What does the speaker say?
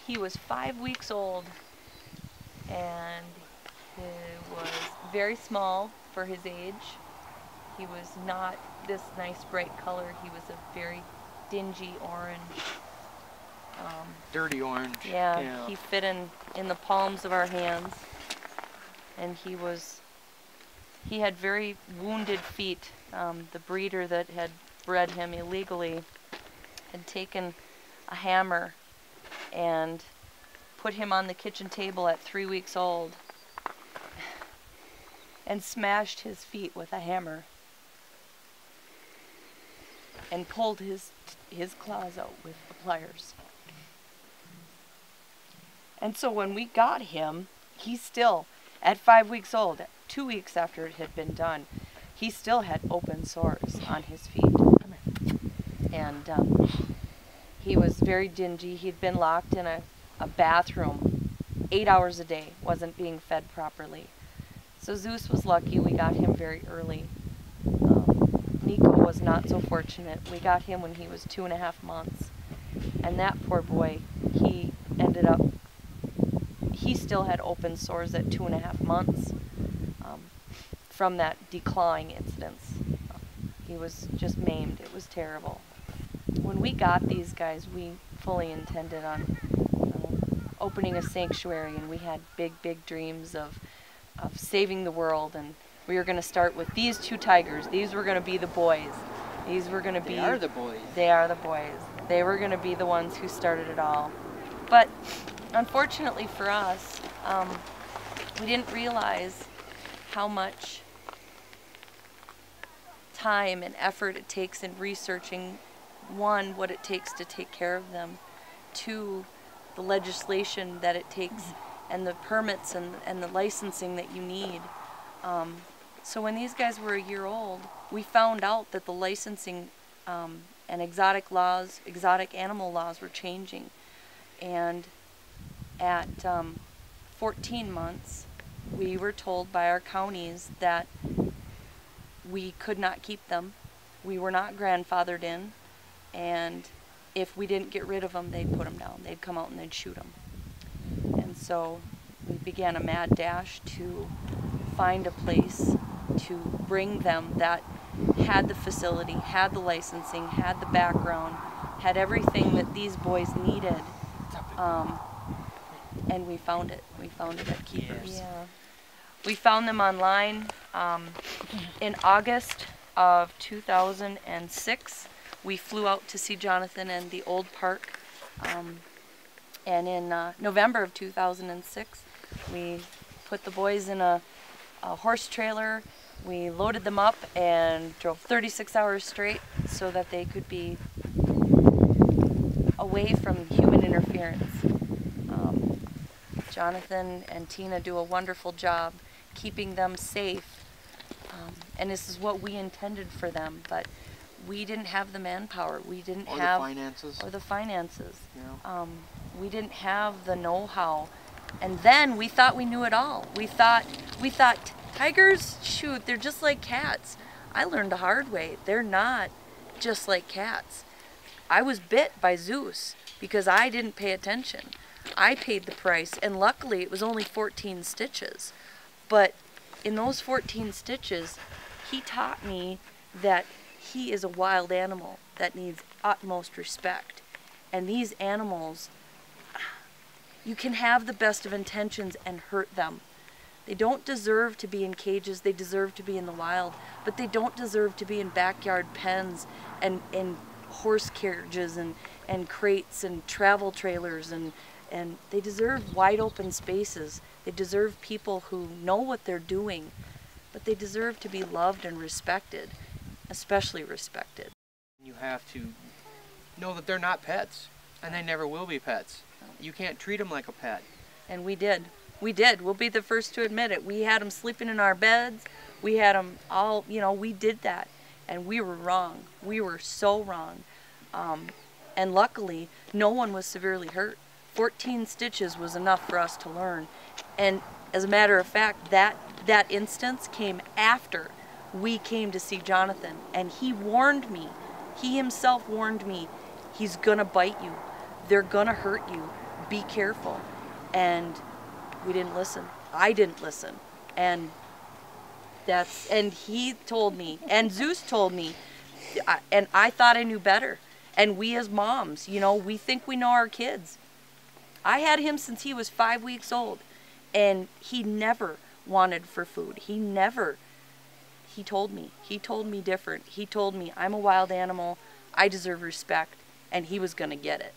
He was 5 weeks old, and he was very small for his age. He was not this nice bright color. He was a very dingy orange. Dirty orange. Yeah, he fit in the palms of our hands, and he had very wounded feet. The breeder that had bred him illegally had taken a hammer and put him on the kitchen table at 3 weeks old and smashed his feet with a hammer and pulled his claws out with the pliers. And so when we got him, he still, at 5 weeks old, 2 weeks after it had been done, he still had open sores on his feet. And he was very dingy. He'd been locked in a bathroom 8 hours a day, wasn't being fed properly. So Zeus was lucky. We got him very early. Nico was not so fortunate. We got him when he was 2.5 months. And that poor boy, he ended up, he still had open sores at 2.5 months from that declawing incidents. He was just maimed. It was terrible. When we got these guys, we fully intended on opening a sanctuary, and we had big dreams of saving the world, and we were going to start with these 2 tigers. These were going to be the boys. These were going to be... They are the boys. They are the boys. They were going to be the ones who started it all. But unfortunately for us, we didn't realize how much time and effort it takes in researching, 1, what it takes to take care of them, 2, the legislation that it takes, and the permits and the licensing that you need. So when these guys were a year old, we found out that the licensing and exotic animal laws were changing. And at 14 months, we were told by our counties that we could not keep them. We were not grandfathered in, and if we didn't get rid of them, they'd put them down. They'd come out and they'd shoot them. And so we began a mad dash to find a place to bring them that had the facility, had the licensing, had the background, had everything that these boys needed. And we found it. We found it at Keepers. Yeah. We found them online in August of 2006. We flew out to see Jonathan in the old park. And in November of 2006, we put the boys in a horse trailer. We loaded them up and drove 36 hours straight so that they could be away from human interference. Jonathan and Tina do a wonderful job keeping them safe, and this is what we intended for them, but we didn't have the manpower. We didn't have the finances. Yeah. We didn't have the know-how, and then we thought we knew it all. We thought tigers, shoot, they're just like cats. I learned the hard way. They're not just like cats. I was bit by Zeus because I didn't pay attention. I paid the price, and luckily it was only 14 stitches. But in those 14 stitches, he taught me that he is a wild animal that needs utmost respect. And these animals, you can have the best of intentions and hurt them. They don't deserve to be in cages. They deserve to be in the wild, but they don't deserve to be in backyard pens and horse carriages and crates and travel trailers, and they deserve wide open spaces. They deserve people who know what they're doing, but they deserve to be loved and respected, especially respected. You have to know that they're not pets, and they never will be pets. You can't treat them like a pet. And we did. We did. We'll be the first to admit it. We had them sleeping in our beds. We had them all, we did that. And we were wrong. We were so wrong. And luckily, no one was severely hurt. 14 stitches was enough for us to learn. And as a matter of fact, that instance came after we came to see Jonathan. And he warned me. He himself warned me, he's gonna bite you. They're gonna hurt you. be careful. And we didn't listen. I didn't listen. And he told me, and Zeus told me, and I thought I knew better. And we as moms, you know, we think we know our kids. I had him since he was 5 weeks old, and he never wanted for food. He told me different. He told me, I'm a wild animal, I deserve respect, and he was going to get it.